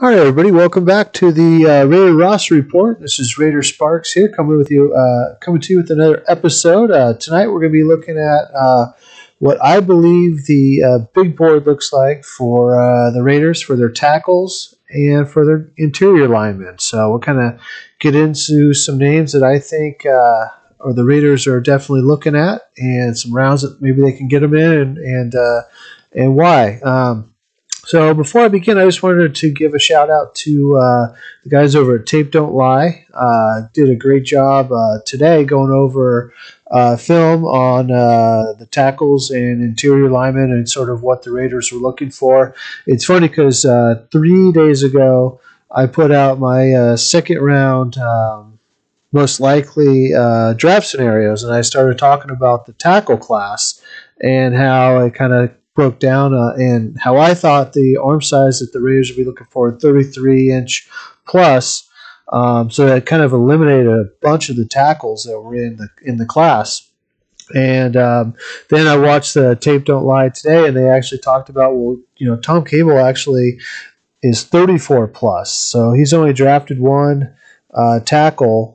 All right, everybody, welcome back to the Raider roster report. This is Raider Sparks here, coming to you with another episode. Tonight, we're going to be looking at what I believe the big board looks like for the Raiders for their tackles and for their interior linemen. So we'll kind of get into some names that I think or the Raiders are definitely looking at, and some rounds that maybe they can get them in, and why. So before I begin, I just wanted to give a shout out to the guys over at Tape Don't Lie. Did a great job today going over film on the tackles and interior linemen and sort of what the Raiders were looking for. It's funny because 3 days ago I put out my second round most likely draft scenarios, and I started talking about the tackle class and how I kind of broke down and how I thought the arm size that the Raiders would be looking for, 33-inch plus. So that kind of eliminated a bunch of the tackles that were in the class. And then I watched the Tape Don't Lie today, and they actually talked about, Tom Cable actually is 34 plus, so he's only drafted one tackle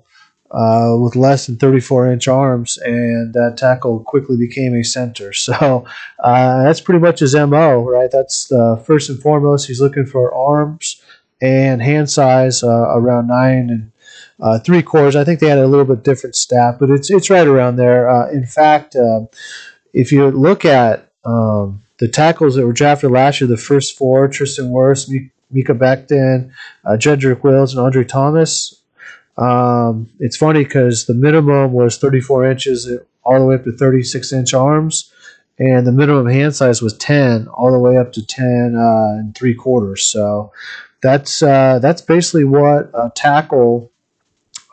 with less than 34-inch arms, and that tackle quickly became a center. So that's pretty much his MO, right? That's first and foremost, he's looking for arms and hand size around 9 3/4. I think they had a little bit different stat, but it's right around there. In fact, if you look at the tackles that were drafted last year, the first four, Tristan Wirfs, Mika Becton, Jedrick Wills, and Andre Thomas. It's funny because the minimum was 34 inches all the way up to 36-inch arms, and the minimum hand size was 10 all the way up to 10 3/4. So that's basically what a tackle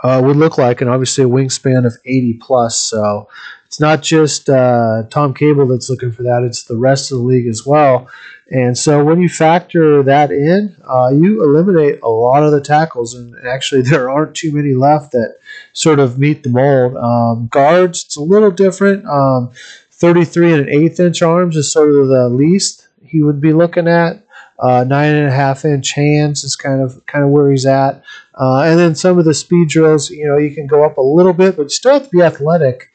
would look like, and obviously a wingspan of 80 plus. So it's not just Tom Cable that's looking for that; it's the rest of the league as well. And so when you factor that in, you eliminate a lot of the tackles, and actually there aren't too many left that sort of meet the mold. Guards, it's a little different. 33 and an 1/8-inch arms is sort of the least he would be looking at. 9.5-inch hands is kind of where he's at. And then some of the speed drills, you can go up a little bit, but you still have to be athletic.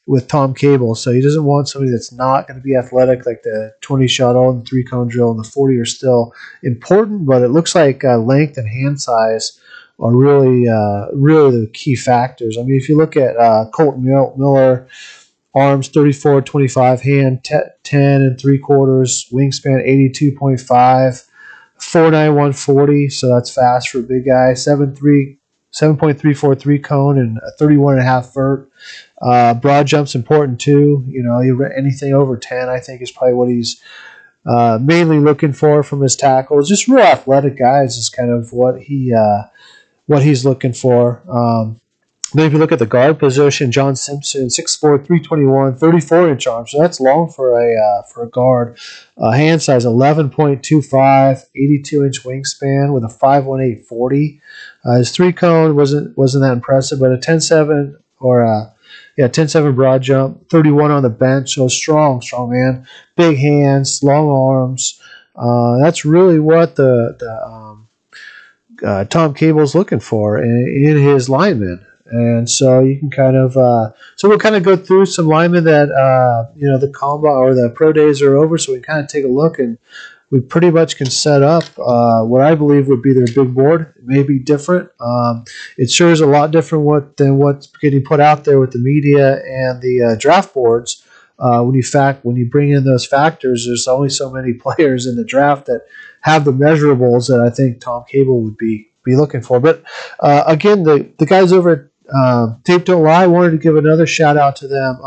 With Tom Cable, so he doesn't want somebody that's not going to be athletic, like the 20 shuttle and the 3-cone drill and the 40 are still important, but it looks like length and hand size are really the key factors. I mean, if you look at Colton Miller, arms 34-25, hand 10 3/4, wingspan 82.5, 4'9", 140, so that's fast for a big guy, 7.343 cone and a 31.5 vert. Broad jump's important too. Anything over 10, I think, is probably what he's mainly looking for from his tackles. Just real athletic guys is kind of what he's looking for. Then if you look at the guard position, John Simpson, 6'4", 321, 34-inch arms. So that's long for a guard. Hand size 11.25, 82-inch wingspan with a 5'18", 40. His 3-cone wasn't that impressive, but a 10.7 or 10.7 broad jump, 31 on the bench, so strong man. Big hands, long arms. That's really what the Tom Cable's looking for in his linemen. And so you can kind of so we'll kind of go through some linemen that the combine or the pro days are over, so we can kind of take a look, and we pretty much can set up what I believe would be their big board. It may be different. It sure is a lot different than what's getting put out there with the media and the draft boards. When you bring in those factors, there's only so many players in the draft that have the measurables that I think Tom Cable would be looking for. But again, the guys over at Tape Don't Lie, I wanted to give another shout out to them.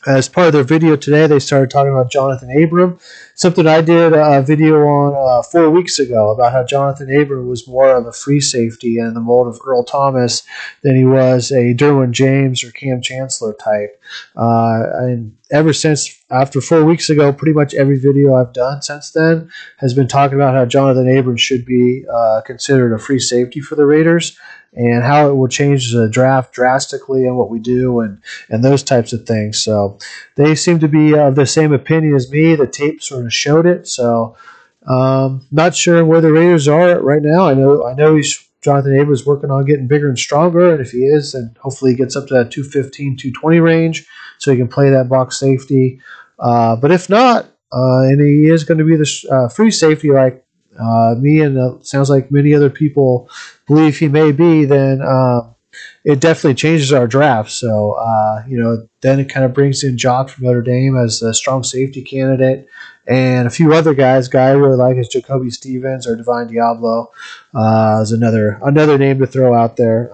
As part of their video today, they started talking about Jonathan Abram, something I did a video on 4 weeks ago about how Jonathan Abram was more of a free safety in the mold of Earl Thomas than he was a Derwin James or Cam Chancellor type. And ever since, after 4 weeks ago, pretty much every video I've done since then has been talking about how Jonathan Abram should be considered a free safety for the Raiders, and how it will change the draft drastically and what we do and those types of things. So they seem to be of the same opinion as me. The tape sort of showed it. So Not sure where the Raiders are right now. I know Jonathan Abram's working on getting bigger and stronger, and if he is, then hopefully he gets up to that 215, 220 range so he can play that box safety. But if not, and he is going to be the free safety like me and sounds like many other people believe he may be, then it definitely changes our draft. So, then it kind of brings in Jock from Notre Dame as a strong safety candidate, and a few other guys. Guy I really like is Jacoby Stevens or Divine Diablo is another name to throw out there.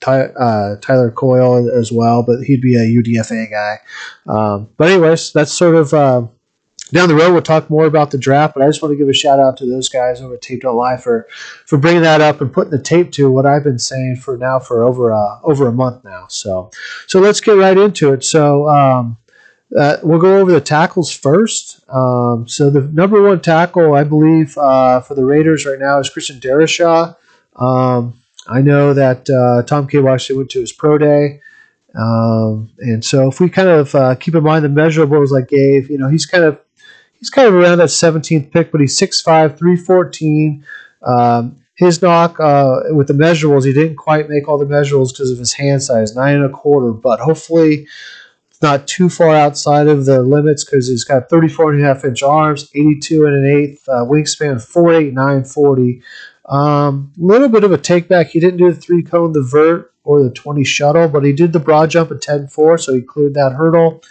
Tyler Coyle as well, but he'd be a UDFA guy. But anyways, that's sort of down the road. We'll talk more about the draft, but I just want to give a shout out to those guys over at Tape Don't Lie for bringing that up and putting the tape to what I've been saying for over a month now. So let's get right into it. So we'll go over the tackles first. So the number one tackle, I believe, for the Raiders right now is Christian Darrisaw. I know that Tom Cable actually went to his pro day. And so if we kind of keep in mind the measurables I gave, he's kind of around that 17th pick, but he's 6'5", 314. His knock with the measurables, he didn't quite make all the measurables because of his hand size, 9 1/4. But hopefully, it's not too far outside of the limits because he's got 34.5-inch arms, 82 1/8 wingspan, 4'8", 940. Little bit of a takeback. He didn't do the 3-cone, the vert, or the 20 shuttle, but he did the broad jump at 10.4, so he cleared that hurdle.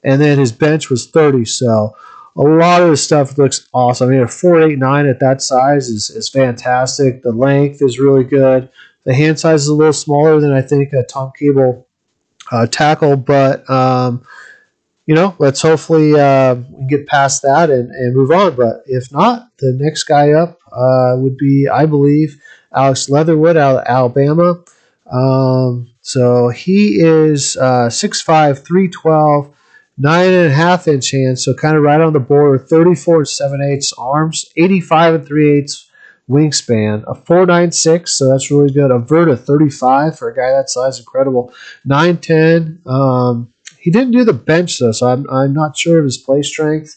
And then his bench was 30, so a lot of the stuff looks awesome. I mean, a 4.89 at that size is fantastic. The length is really good. The hand size is a little smaller than I think a Tom Cable tackle, but let's hopefully we can get past that and move on. But if not, the next guy up would be, I believe, Alex Leatherwood out of Alabama. So he is 6'5", 312. 9.5-inch hands, so kind of right on the border. 34 7/8 arms, 85 3/8 wingspan, a 4.96, so that's really good. A vert of 35 for a guy that size, incredible. 9'10". He didn't do the bench though, so I'm not sure of his play strength.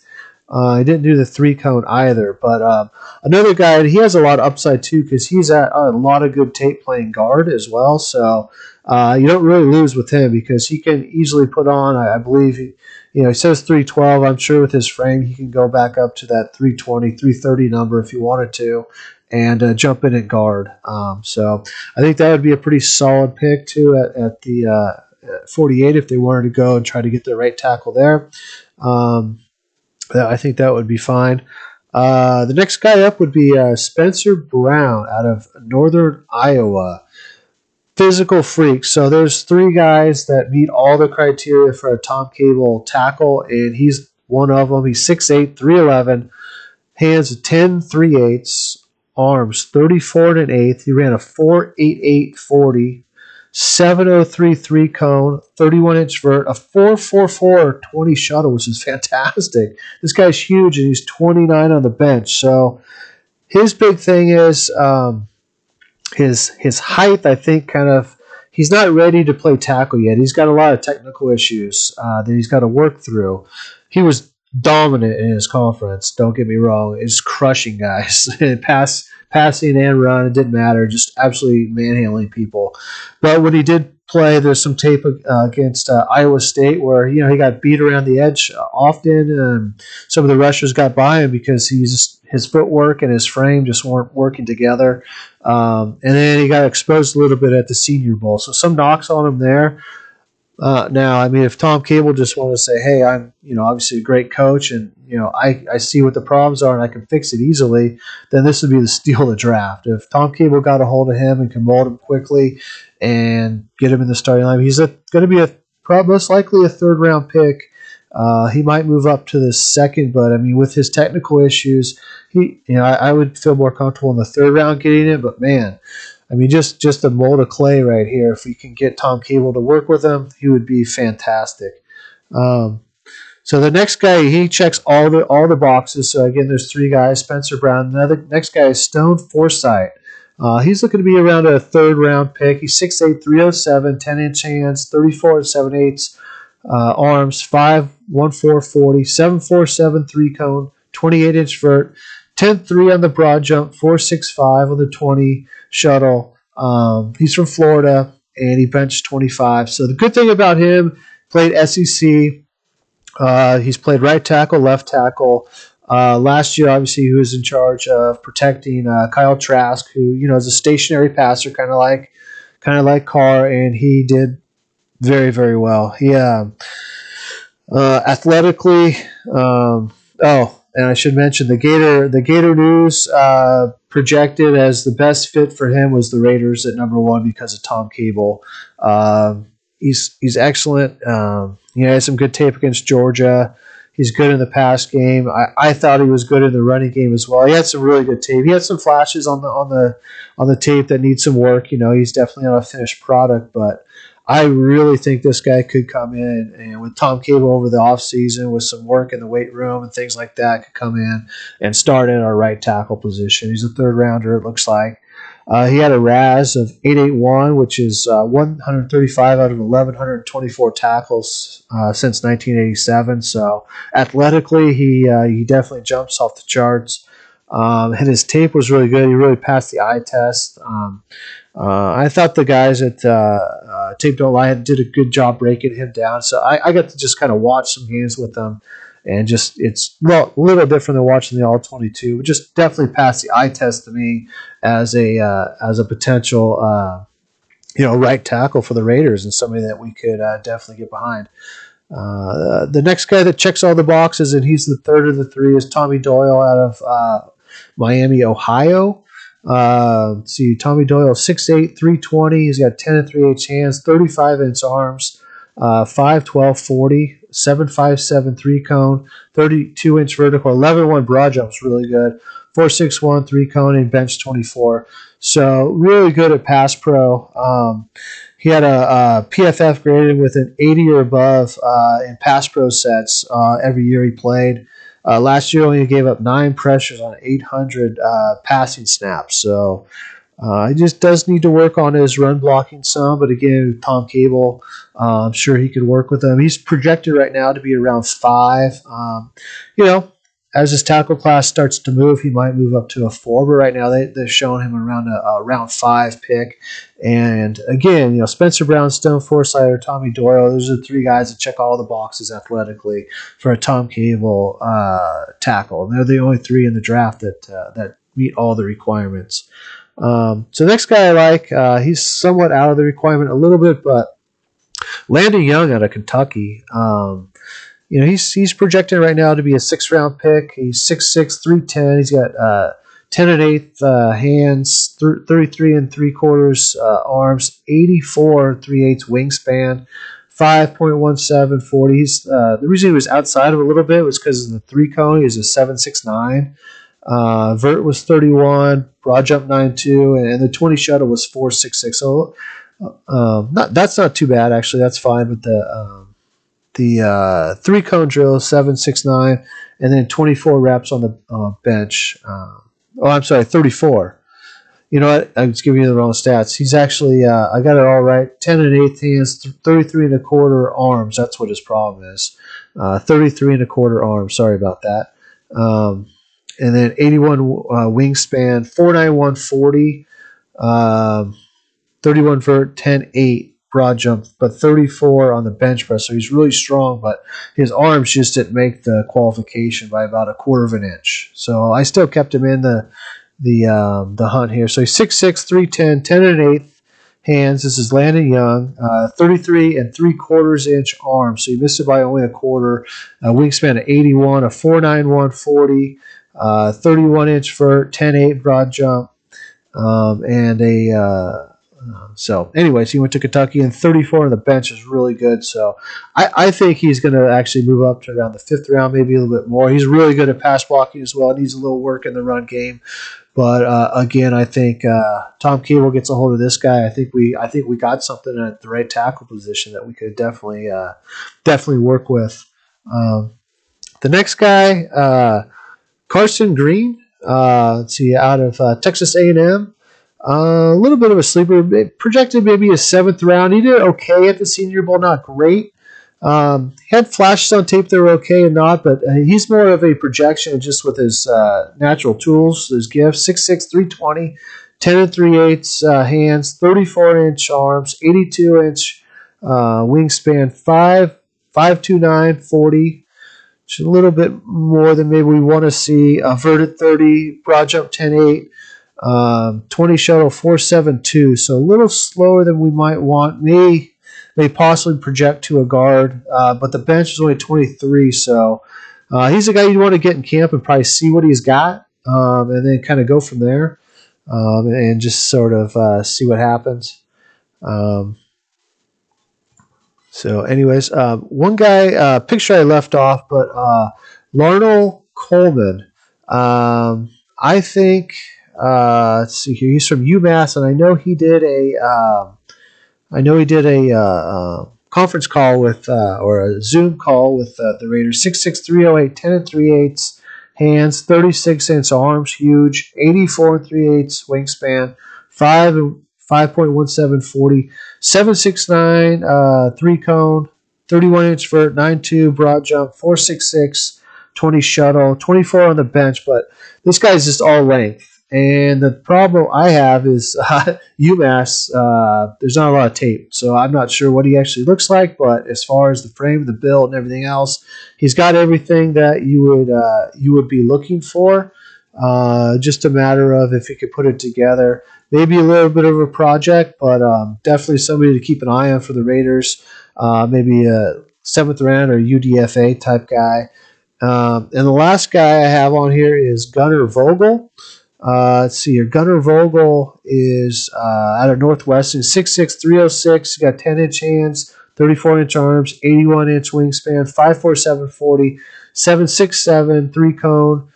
He didn't do the 3-cone either, but another guy, and he has a lot of upside too because he's at a lot of good tape playing guard as well. So you don't really lose with him because he can easily put on, I believe, he says 312. I'm sure with his frame he can go back up to that 320, 330 number if he wanted to and jump in at guard. So I think that would be a pretty solid pick too at the 48 if they wanted to go and try to get the right tackle there. I think that would be fine. The next guy up would be Spencer Brown out of Northern Iowa. Physical freak. So there's 3 guys that meet all the criteria for a Tom Cable tackle, and he's one of them. He's 6'8", 311, hands 10 3/8, arms 34 1/8. He ran a 4.88 40, 7.03 3-cone, 31-inch vert, a 4.44 20 shuttle, which is fantastic. This guy's huge, and he's 29 on the bench. So his big thing is his height. I think he's not ready to play tackle yet. He's got a lot of technical issues that he's got to work through. He was dominant in his conference. Don't get me wrong. He's crushing guys. Passing and run, it didn't matter. Just absolutely manhandling people. But when he did play, there's some tape against Iowa State where he got beat around the edge often, and some of the rushers got by him because his footwork and his frame just weren't working together. And then he got exposed a little bit at the Senior Bowl. So some knocks on him there. Now, I mean, if Tom Cable just wanted to say, hey, I'm, obviously a great coach and, I see what the problems are and I can fix it easily, then this would be the steal of the draft. If Tom Cable got a hold of him and can mold him quickly and get him in the starting line, he's going to be most likely a 3rd-round pick. He might move up to the 2nd, but, I mean, with his technical issues, I would feel more comfortable in the 3rd round getting it, but, man, I mean, just a mold of clay right here. If we can get Tom Cable to work with him, he would be fantastic. So the next guy, he checks all the boxes. So again, there's 3 guys: Spencer Brown. The next guy is Stone Forsythe. He's looking to be around a 3rd round pick. He's 6'8", 307, 10-inch hands, 34 7/8 arms, 5'14", 40, 7.47 3-cone, 28-inch vert, 10.3 on the broad jump, 4.65 on the 20 shuttle. He's from Florida, and he benched 25. So the good thing about him, played SEC. He's played right tackle, left tackle. Last year, obviously, he was in charge of protecting Kyle Trask, who is a stationary passer, kind of like Carr, and he did very, very well. He athletically. And I should mention the Gator News projected as the best fit for him was the Raiders at number 1 because of Tom Cable. He's excellent. He had some good tape against Georgia. He's good in the pass game. I thought he was good in the running game as well. He had some really good tape. He had some flashes on the tape that need some work. He's definitely not a finished product, but I really think this guy could come in, and with Tom Cable over the offseason, with some work in the weight room and things like that, could come in and start at our right tackle position. He's a third rounder, it looks like. He had a RAS of 881, which is 135 out of 1,124 tackles since 1987. So athletically, he definitely jumps off the charts. And his tape was really good. He really passed the eye test. I thought the guys at Tape Don't Lie did a good job breaking him down. So I got to just kind of watch some games with them. And it's a little different than watching the All-22, but just definitely passed the eye test to me as a potential right tackle for the Raiders and somebody that we could definitely get behind. The next guy that checks all the boxes, and he's the third of the three, is Tommy Doyle out of Miami, Ohio. Let's see, Tommy Doyle, 6'8", 320. He's got 10 3/8 hands, 35-inch arms, 5'12", 40, 7'5", 3 cone, 32-inch vertical, 11-1 broad jump is really good, 4'6", 3 cone, and bench 24. So really good at pass pro. He had a PFF graded with an 80 or above in pass pro sets every year he played. Last year only gave up 9 pressures on 800 passing snaps. So he just does need to work on his run blocking some. But again, Tom Cable, I'm sure he could work with him. He's projected right now to be around 5. As his tackle class starts to move, he might move up to a 4. But right now they're showing him around a round 5 pick. And again, Spencer Brown, Stone Forsythe, or Tommy Doyle, those are the 3 guys that check all the boxes athletically for a Tom Cable tackle. And they're the only 3 in the draft that meet all the requirements. So the next guy I like, he's somewhat out of the requirement a little bit, but Landon Young out of Kentucky. He's projected right now to be a 6th-round pick. He's 6'6", 310. He's got 10 1/8 hands, 33 3/4 arms, 84 3/8 wingspan, 5.17 40. The reason he was outside of a little bit was because of the 3 cone. He's a 7.69. Vert was 31, broad jump 9.2, and the 20 shuttle was 4.66. So that's not too bad actually. That's fine. But the 3 cone drill 7.69, and then 24 reps on the bench. 34. You know what? I was giving you the wrong stats. He's actually, I got it all right. 10 1/8 hands, 33 1/4 arms. That's what his problem is. 33 1/4 arms. Sorry about that. And then 81 wingspan, 4.91 40, 31 vert, 10.8 broad jump, but 34 on the bench press. So he's really strong, but his arms just didn't make the qualification by about 1/4 inch. So I still kept him in the hunt here. So he's 6'6", 310, 10 1/8 hands. This is Landon Young, 33 3/4 inch arms. So he missed it by only 1/4. Wingspan of 81, a 4.91 40, 31-inch vert, 10.8 broad jump, and so anyways, he went to Kentucky, and 34 on the bench is really good. So I think he's going to actually move up to around the 5th round, maybe a little bit more. He's really good at pass blocking as well. Needs a little work in the run game. But again, I think Tom Cable gets a hold of this guy. I think we got something at the right tackle position that we could definitely work with. The next guy, Carson Green, let's see, out of Texas A&M. A little bit of a sleeper, projected maybe a 7th round. He did okay at the Senior Bowl, not great. He had flashes on tape that were okay and not, but he's more of a projection just with his natural tools, his gifts. 6'6", 320, 10 and 3/8 hands, 34-inch arms, 82-inch wingspan, 5'2", 40. Which is a little bit more than maybe we want to see. Verted 30, broad jump 10.8, 20 shuttle 4.72. So a little slower than we might want. May possibly project to a guard, but the bench is only 23. So he's a guy you want to get in camp and probably see what he's got, and then kind of go from there, and just sort of see what happens. So, anyways, one guy picture I left off, but Larnell Coleman. I think let's see here. He's from UMass, and I know he did a conference call with or a Zoom call with the Raiders. 6'6", 308, 10 and 3/8 hands, 36-inch arms, huge, 84 and 3/8 wingspan, 5.17 40. 7.69 3 cone, 31-inch vert, 9.2 broad jump, 4.66 20 shuttle, 24 on the bench. But this guy's just all length. And the problem I have is UMass, there's not a lot of tape. So I'm not sure what he actually looks like. But as far as the frame, the build, and everything else, he's got everything that you would be looking for. Just a matter of if he could put it together. Maybe a little bit of a project, but definitely somebody to keep an eye on for the Raiders. Maybe a 7th round or UDFA type guy. And the last guy I have on here is Gunnar Vogel. Let's see here. Gunnar Vogel is out of Northwestern, 6'6", 306. He's got 10-inch hands, 34-inch arms, 81-inch wingspan, 5'4", 40, 7.67 3 cone.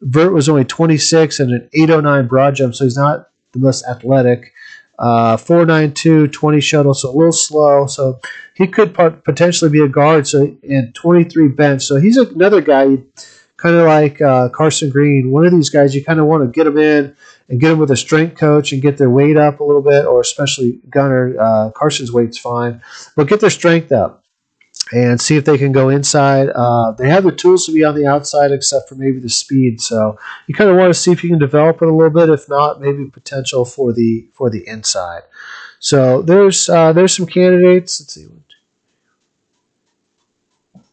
Vert was only 26 and an 809 broad jump, so he's not the most athletic. 4.92 20 shuttle, so a little slow. So he could potentially be a guard. So in 23 bench, so he's another guy, kind of like Carson Green. One of these guys you kind of want to get him in and get him with a strength coach and get their weight up a little bit, or especially Gunnar. Carson's weight's fine, but get their strength up and see if they can go inside. They have the tools to be on the outside, except for maybe the speed. So you kind of want to see if you can develop it a little bit. If not, maybe potential for the inside. So there's some candidates. Let's see,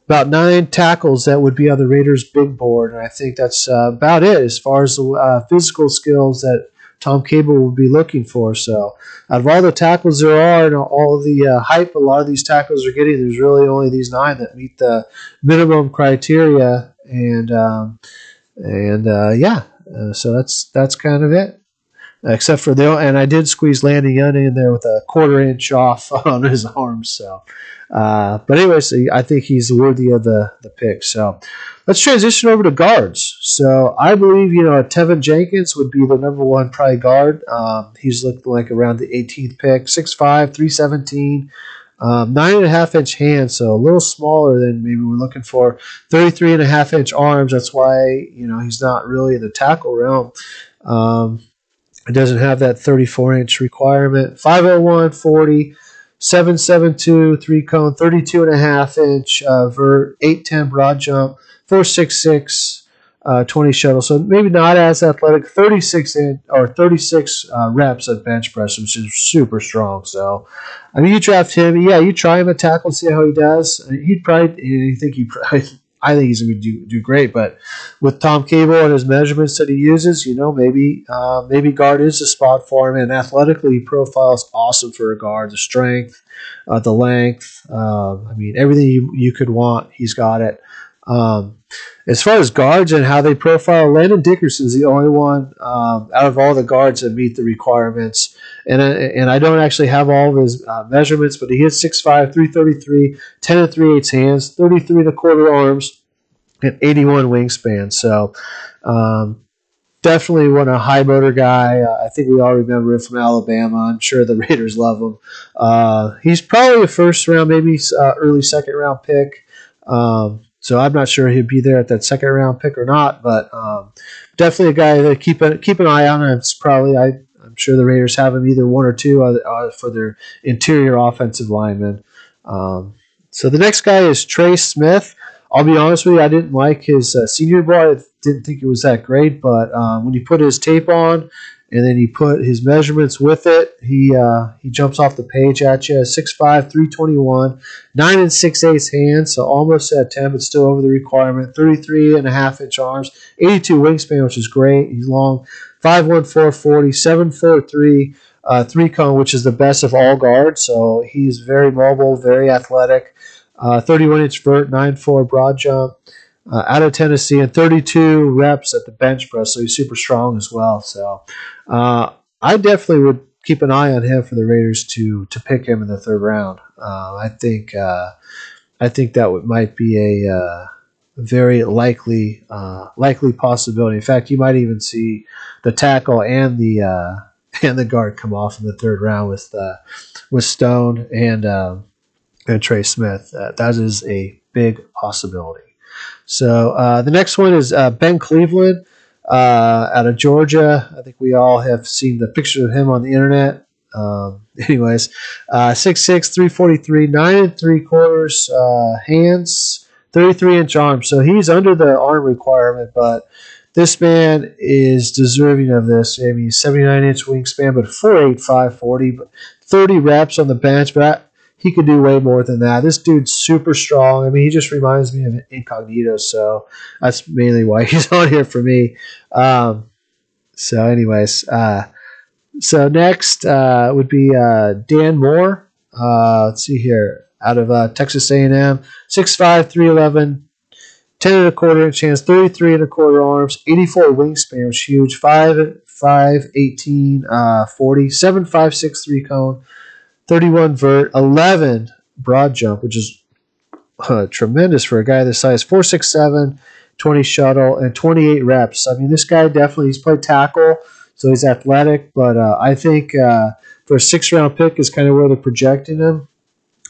about 9 tackles that would be on the Raiders' big board, and I think that's about it as far as the physical skills that Tom Cable would be looking for. So out of all the tackles there are and all the hype a lot of these tackles are getting, there's really only these 9 that meet the minimum criteria. And so that's kind of it. Except for and I did squeeze Landon Young in there with a 1/4 inch off on his arms. So, but anyways, I think he's worthy of the pick. So let's transition over to guards. So I believe Tevin Jenkins would be the number 1 probably guard. He's looking like around the 18th pick, 6'5", 317. 9.5-inch hands, so a little smaller than maybe we're looking for. 33.5-inch arms. That's why he's not really in the tackle realm. It doesn't have that 34-inch requirement. 5'01", 40, 7.72 3 cone, 32.5-inch vert, 8'10 broad jump, 4.66 20 shuttle. So maybe not as athletic. 36 reps at bench press, which is super strong. So I mean, you draft him, you try him at tackle, see how he does. I think he's going to do great, but with Tom Cable and his measurements that he uses, maybe guard is a spot for him. And athletically, he profiles awesome for a guard. The strength, the length, everything you could want, he's got it. As far as guards and how they profile, Landon Dickerson is the only one out of all the guards that meet the requirements. And I don't actually have all of his measurements, but he is 6'5", 333, 10 and 3/8 hands, 33 1/4 arms, and 81 wingspan. So definitely a high motor guy. I think we all remember him from Alabama. I'm sure the Raiders love him. He's probably a first round, maybe early second round pick. So I'm not sure he'd be there at that second round pick or not, but definitely a guy to keep an eye on. It's probably I'm sure the Raiders have him either 1 or 2 for their interior offensive linemen. So the next guy is Trey Smith. I'll be honest with you, I didn't like his Senior Bowl. I didn't think it was that great, but when he put his tape on and then he put his measurements with it, he jumps off the page at you. 6'5", 321, 9 6/8 hands, so almost at 10, but still over the requirement. 33.5-inch arms, 82 wingspan, which is great. He's long, 5'1", 440, 7'4", 3-cone, which is the best of all guards. So he's very mobile, very athletic. 31-inch vert, 9'4" broad jump. Out of Tennessee, and 32 reps at the bench press, so he's super strong as well. So I definitely would keep an eye on him for the Raiders to pick him in the third round. I think that might be a very likely possibility. In fact, you might even see the tackle and the guard come off in the third round with Stone and Trey Smith. That is a big possibility. So the next one is Ben Cleveland out of Georgia. I think we all have seen the picture of him on the internet. Anyways, 6'6", 343, 9 3/4 hands, 33-inch arms. So he's under the arm requirement, but this man is deserving of this. I mean, 79-inch wingspan, but 4'8", 540, but 30 reps on the bench. But he could do way more than that. This dude's super strong. I mean, he just reminds me of an Incognito, so that's mainly why he's on here for me. So anyways, so next would be Dan Moore. Let's see here. Out of Texas A&M, 6'5", 311, 10 1/4-inch hands, 33 1/4 arms, 84 wingspan, which is huge, 5'5", 18, 40, 7'5", 6'3" cone, 31 vert, 11 broad jump, which is tremendous for a guy this size, 4'6'7", 20 shuttle, and 28 reps. I mean, this guy definitely, he's played tackle, so he's athletic, but I think for a 6th-round pick is kind of where they're projecting him.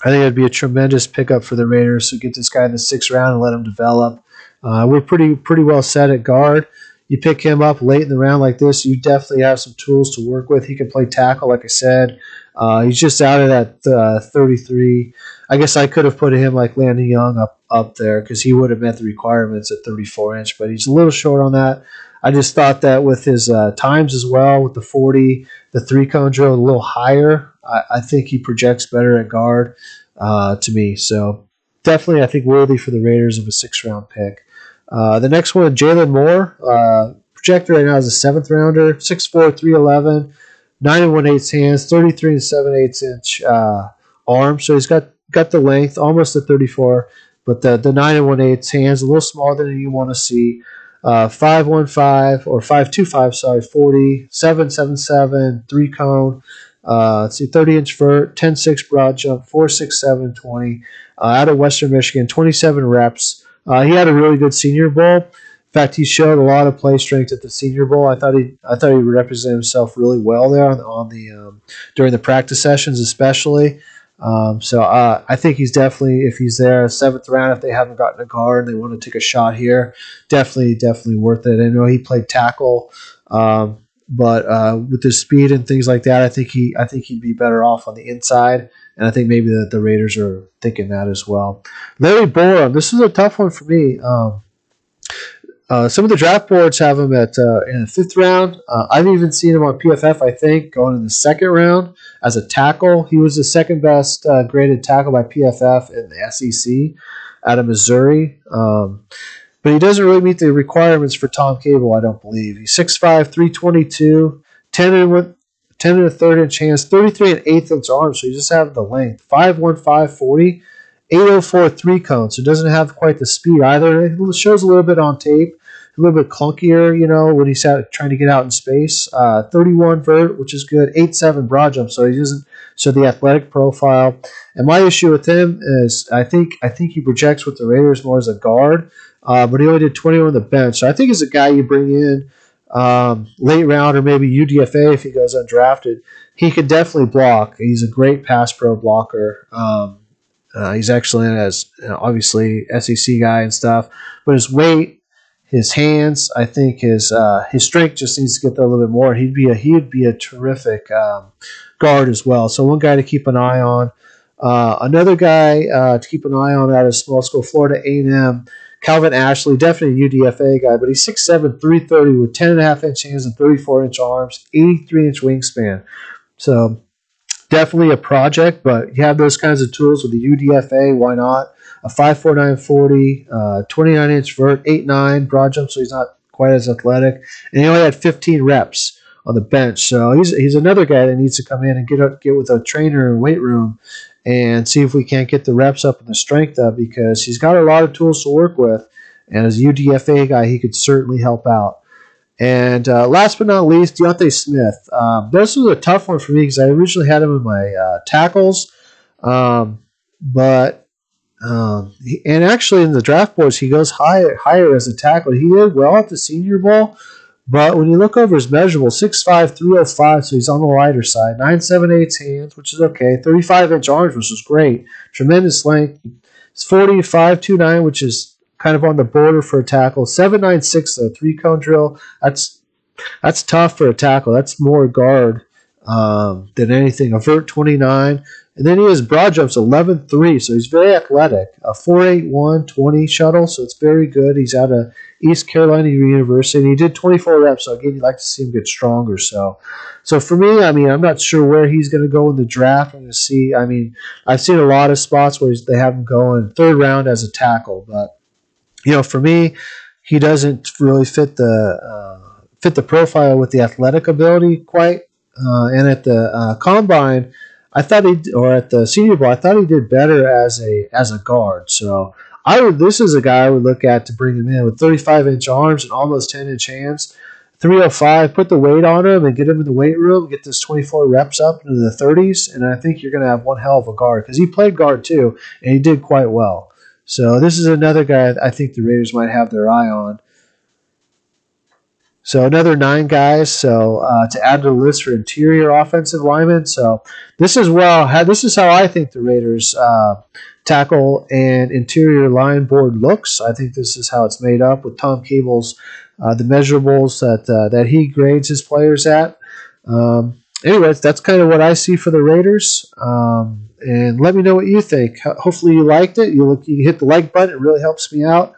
I think it would be a tremendous pickup for the Raiders to get this guy in the 6th round and let him develop. We're pretty well set at guard. You pick him up late in the round like this, you definitely have some tools to work with. He can play tackle, like I said. He's just out of that 33. I guess I could have put him like Landon Young up there because he would have met the requirements at 34-inch, but he's a little short on that. I just thought that with his times as well, with the 40, the 3-cone drill a little higher, I think he projects better at guard to me. So definitely, I think worthy for the Raiders of a 6th-round pick. The next one, Jaylen Moore, projected right now as a 7th rounder, 6'4", 311, 9 1/8 hands, 33 7/8-inch arm. So he's got the length, almost a 34, but the 9 1/8 hands, a little smaller than you want to see. 5'15" or 5'25", sorry, 40, 7'7", 3-cone. Let's see, 30-inch vert, 10'6" broad jump, 4'6'7", 20. Out of Western Michigan, 27 reps. He had a really good Senior Bowl. In fact, he showed a lot of play strength at the Senior Bowl. I thought he represented himself really well there on the during the practice sessions, especially. So I think he's definitely, if he's there, 7th round. If they haven't gotten a guard and they want to take a shot here, definitely worth it. I know he played tackle, but with his speed and things like that, I think he'd be better off on the inside. And I think maybe the Raiders are thinking that as well. Larry Borum, this is a tough one for me. Some of the draft boards have him at in the 5th round. I've even seen him on PFF, I think, going in the 2nd round as a tackle. He was the 2nd best graded tackle by PFF in the SEC out of Missouri. But he doesn't really meet the requirements for Tom Cable, I don't believe. He's 6'5", 322, 10 1/3-inch hands, 33 1/8-inch arms, so he just have the length. 5'1", 540, 804 3-cone, so it doesn't have quite the speed either. It shows a little bit on tape, a little bit clunkier, when he's trying to get out in space. 31 vert, which is good. 8'7" broad jump, so he doesn't show the athletic profile. And my issue with him is I think he projects with the Raiders more as a guard, but he only did 21 on the bench. So I think as a guy you bring in late round or maybe UDFA if he goes undrafted, he could definitely block. He's a great pass pro blocker. He's excellent as obviously SEC guy and stuff, but his weight, his hands, I think his strength just needs to get there a little bit more. He'd be a terrific guard as well. So one guy to keep an eye on. Another guy to keep an eye on out of small school, Florida A&M, Calvin Ashley, definitely a UDFA guy, but he's 6'7", 330 with 10.5-inch hands and 34-inch arms, 83-inch wingspan. So definitely a project, but you have those kinds of tools with the UDFA, why not? A 5'4", 40, 29-inch vert, 8'9", broad jump, so he's not quite as athletic. And he only had 15 reps on the bench. So he's another guy that needs to come in and get with a trainer in weight room and see if we can't get the reps up and the strength up, because he's got a lot of tools to work with. And as a UDFA guy, he could certainly help out. And last but not least, Deontay Smith. This was a tough one for me because I originally had him in my tackles. And actually in the draft boards, he goes higher as a tackle. He did well at the Senior Bowl. But when you look over his measurables, 6'5", 305, so he's on the lighter side. 9.78 hands, which is okay. 35-inch arms, which is great. Tremendous length. It's 45.29, which is kind of on the border for a tackle. 7.96, though, 3-cone drill. That's tough for a tackle. That's more guard than anything. A vert, 29. And then he has broad jumps, 11.3, so he's very athletic. A 4.81, 20 shuttle, so it's very good. He's out of East Carolina University, and he did 24 reps, so again, you'd like to see him get stronger. So for me, I mean, I'm not sure where he's going to go in the draft. I'm going to see. I mean, I've seen a lot of spots where they have him going third round as a tackle, but for me, he doesn't really fit the profile with the athletic ability quite. And at the combine, I thought at the Senior Bowl, I thought he did better as a guard. So this is a guy I would look at to bring him in with 35-inch arms and almost 10-inch hands. 305, put the weight on him and get him in the weight room, get this 24 reps up into the 30s, and I think you're going to have one hell of a guard, because he played guard too, and he did quite well. So this is another guy I think the Raiders might have their eye on. So another 9 guys. So to add to the list for interior offensive linemen. So this is how I think the Raiders tackle and interior line board looks. I think this is how it's made up with Tom Cable's the measurables that he grades his players at. Anyways, that's kind of what I see for the Raiders. And let me know what you think. Hopefully you liked it. You hit the like button. It really helps me out.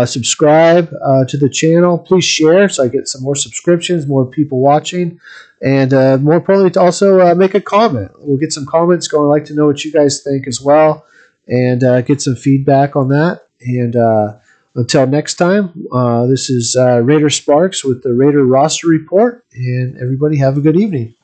Subscribe to the channel. Please share so I get some more subscriptions, more people watching. And more importantly, to also make a comment. We'll get some comments going. I'd like to know what you guys think as well, and get some feedback on that. And until next time, this is Raider Sparks with the Raider Roster Report. And everybody have a good evening.